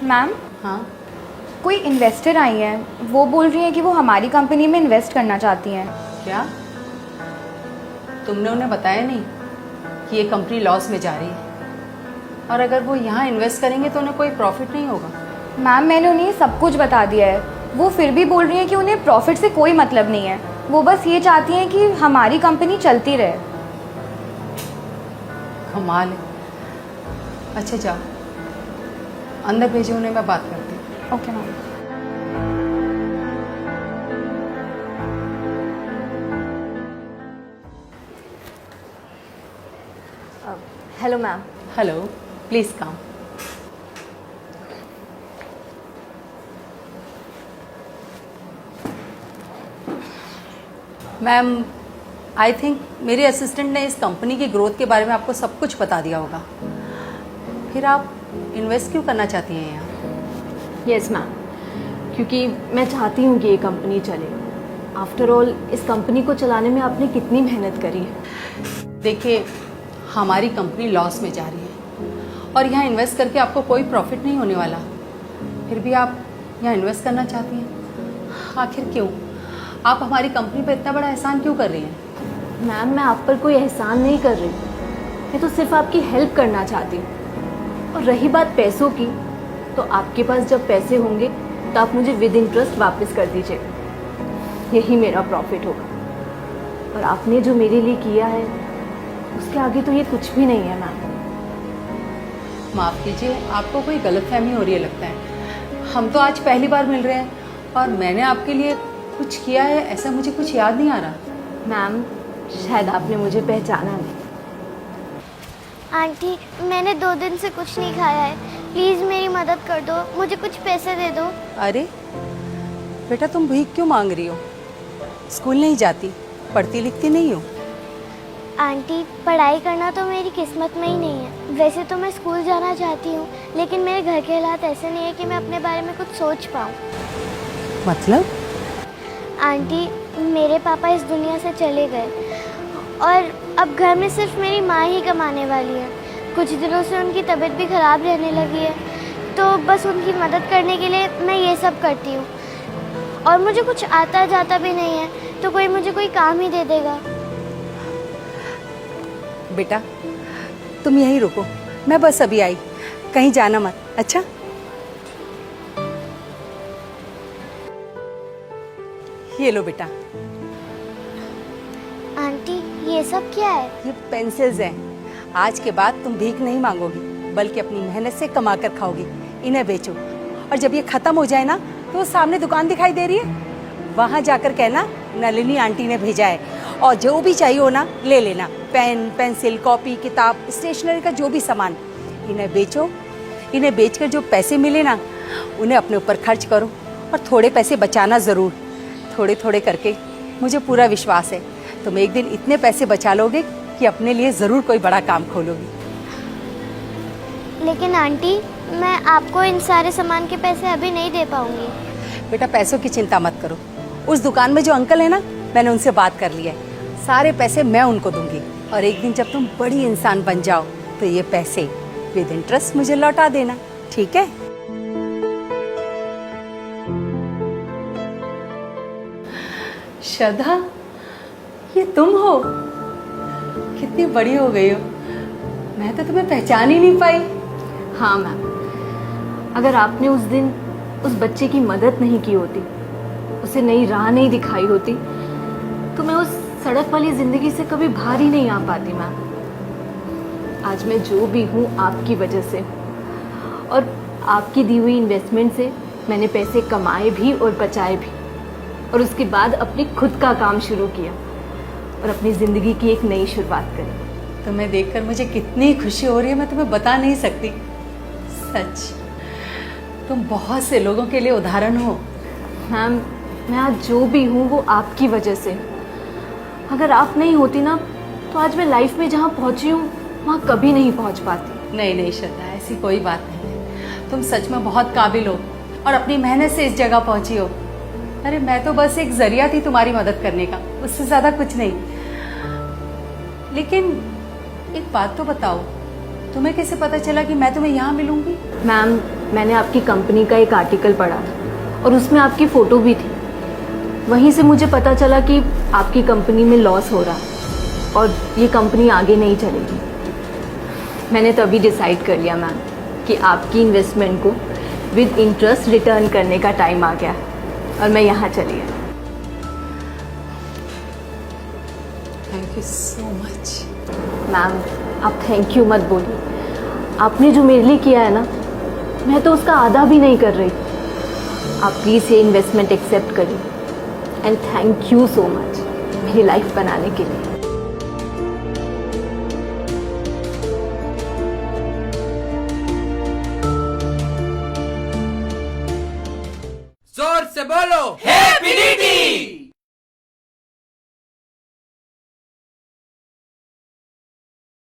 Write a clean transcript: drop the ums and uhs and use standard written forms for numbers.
Ma'am, हाँ, कोई investor आई हैं, वो बोल रही हैं कि वो हमारी कंपनी में इन्वेस्ट करना चाहती हैं। क्या तुमने उन्हें बताया नहीं कि ये कंपनी लॉस में जा रही है? और अगर वो यहाँ इन्वेस्ट करेंगे तो उन्हें कोई प्रॉफिट नहीं होगा। मैम, मैंने उन्हें सब कुछ बता दिया है, वो फिर भी बोल रही हैं कि उन्हें प्रॉफिट से कोई मतलब नहीं है, वो बस ये चाहती हैं कि हमारी कंपनी चलती रहे। कमाल है। अच्छा जाओ, अंदर भेजो उन्हें, मैं बात करती हूँ। Okay ma'am. Hello ma'am. Hello, please come. Ma'am, I think मेरे असिस्टेंट ने इस कंपनी की ग्रोथ के बारे में आपको सब कुछ बता दिया होगा, फिर आप इन्वेस्ट क्यों करना चाहती हैं यहाँ? यस मैम, क्योंकि मैं चाहती हूँ कि ये कंपनी चले। आफ्टर ऑल इस कंपनी को चलाने में आपने कितनी मेहनत करी है। देखिए, हमारी कंपनी लॉस में जा रही है और यहाँ इन्वेस्ट करके आपको कोई प्रॉफिट नहीं होने वाला, फिर भी आप यहाँ इन्वेस्ट करना चाहती हैं। आखिर क्यों? आप हमारी कंपनी पर इतना बड़ा एहसान क्यों कर रही हैं? मैम, मैं आप पर कोई एहसान नहीं कर रही, मैं तो सिर्फ आपकी हेल्प करना चाहती हूँ। और रही बात पैसों की, तो आपके पास जब पैसे होंगे तो आप मुझे विद इंटरेस्ट वापस कर दीजिएगा, यही मेरा प्रॉफिट होगा। और आपने जो मेरे लिए किया है उसके आगे तो ये कुछ भी नहीं है मैम। माफ़ कीजिए, आपको कोई गलतफहमी हो रही है लगता है। हम तो आज पहली बार मिल रहे हैं और मैंने आपके लिए कुछ किया है ऐसा मुझे कुछ याद नहीं आ रहा। मैम, शायद आपने मुझे पहचाना नहीं। आंटी, मैंने 2 दिन से कुछ नहीं खाया है, प्लीज़ मेरी मदद कर दो, मुझे कुछ पैसे दे दो। अरे बेटा, तुम भीख क्यों मांग रही हो? स्कूल नहीं जाती, पढ़ती लिखती नहीं हो? आंटी, पढ़ाई करना तो मेरी किस्मत में ही नहीं है। वैसे तो मैं स्कूल जाना चाहती हूँ, लेकिन मेरे घर के हालात ऐसे नहीं है कि मैं अपने बारे में कुछ सोच पाऊँ। मतलब? आंटी, मेरे पापा इस दुनिया से चले गए और अब घर में सिर्फ मेरी माँ ही कमाने वाली है। कुछ दिनों से उनकी तबीयत भी ख़राब रहने लगी है, तो बस उनकी मदद करने के लिए मैं ये सब करती हूँ। और मुझे कुछ आता जाता भी नहीं है, तो कोई मुझे कोई काम ही दे देगा। बेटा, तुम यहीं रुको, मैं बस अभी आई, कहीं जाना मत। अच्छा? ये लो बेटा। आंटी, ये सब क्या है? ये पेंसिल्स हैं। आज के बाद तुम भीख नहीं मांगोगी, बल्कि अपनी मेहनत से कमा कर खाओगी। इन्हें बेचो और जब ये खत्म हो जाए ना, तो सामने दुकान दिखाई दे रही है, वहाँ जाकर कहना नलिनी आंटी ने भेजा है, और जो भी चाहिए हो ना ले लेना। पेन, पेंसिल, कॉपी, किताब, स्टेशनरी का जो भी सामान, इन्हें बेचो। इन्हें बेचकर जो पैसे मिले ना, उन्हें अपने ऊपर खर्च करो और थोड़े पैसे बचाना ज़रूर, थोड़े थोड़े करके। मुझे पूरा विश्वास है तुम एक दिन इतने पैसे बचा लोगे कि अपने लिए ज़रूर कोई बड़ा काम खोलोगी। लेकिन आंटी, मैं आपको इन सारे सामान के पैसे अभी नहीं दे पाऊंगी। बेटा, पैसों की चिंता मत करो। उस दुकान में जो अंकल है ना, मैंने उनसे बात कर ली है, सारे पैसे मैं उनको दूंगी। और एक दिन जब तुम बड़ी इंसान बन जाओ तो ये पैसे विद इंटरेस्ट मुझे लौटा देना, ठीक है? श्रद्धा, ये तुम हो? कितनी बड़ी हो गई हो, मैं तो तुम्हें पहचान ही नहीं पाई। हाँ मैम, अगर आपने उस दिन उस बच्चे की मदद नहीं की होती, उसे नई राह नहीं दिखाई होती, तो मैं उस सड़क वाली ज़िंदगी से कभी बाहर ही नहीं आ पाती मैम। आज मैं जो भी हूँ आपकी वजह से, और आपकी दी हुई इन्वेस्टमेंट से मैंने पैसे कमाए भी और बचाए भी, और उसके बाद अपनी खुद का काम शुरू किया और अपनी ज़िंदगी की एक नई शुरुआत करी। तुम्हें देखकर मुझे कितनी खुशी हो रही है, मैं तुम्हें बता नहीं सकती। सच, तुम बहुत से लोगों के लिए उदाहरण हो। मैम, मैं आज जो भी हूँ वो आपकी वजह से। अगर आप नहीं होती ना, तो आज मैं लाइफ में जहाँ पहुँची हूँ वहाँ कभी नहीं पहुँच पाती। नहीं नहीं श्रद्धा, ऐसी कोई बात नहीं है। तुम सच में बहुत काबिल हो और अपनी मेहनत से इस जगह पहुँची हो। अरे मैं तो बस एक जरिया थी तुम्हारी मदद करने का, उससे ज़्यादा कुछ नहीं। लेकिन एक बात तो बताओ, तुम्हें कैसे पता चला कि मैं तुम्हें यहाँ मिलूंगी? मैम, मैंने आपकी कंपनी का एक आर्टिकल पढ़ा था और उसमें आपकी फ़ोटो भी थी। वहीं से मुझे पता चला कि आपकी कंपनी में लॉस हो रहा है और ये कंपनी आगे नहीं चलेगी। मैंने तभी डिसाइड कर लिया मैम कि आपकी इन्वेस्टमेंट को विद इंटरेस्ट रिटर्न करने का टाइम आ गया और मैं यहाँ चली आई। Thank you so much. Ma'am आप थैंक यू मत बोलिए, आपने जो मेरे लिए किया है ना, मैं तो उसका आधा भी नहीं कर रही। आप प्लीज़ ये इन्वेस्टमेंट एक्सेप्ट करिए and thank you so much मेरी लाइफ बनाने के लिए। जोर से बोलो हे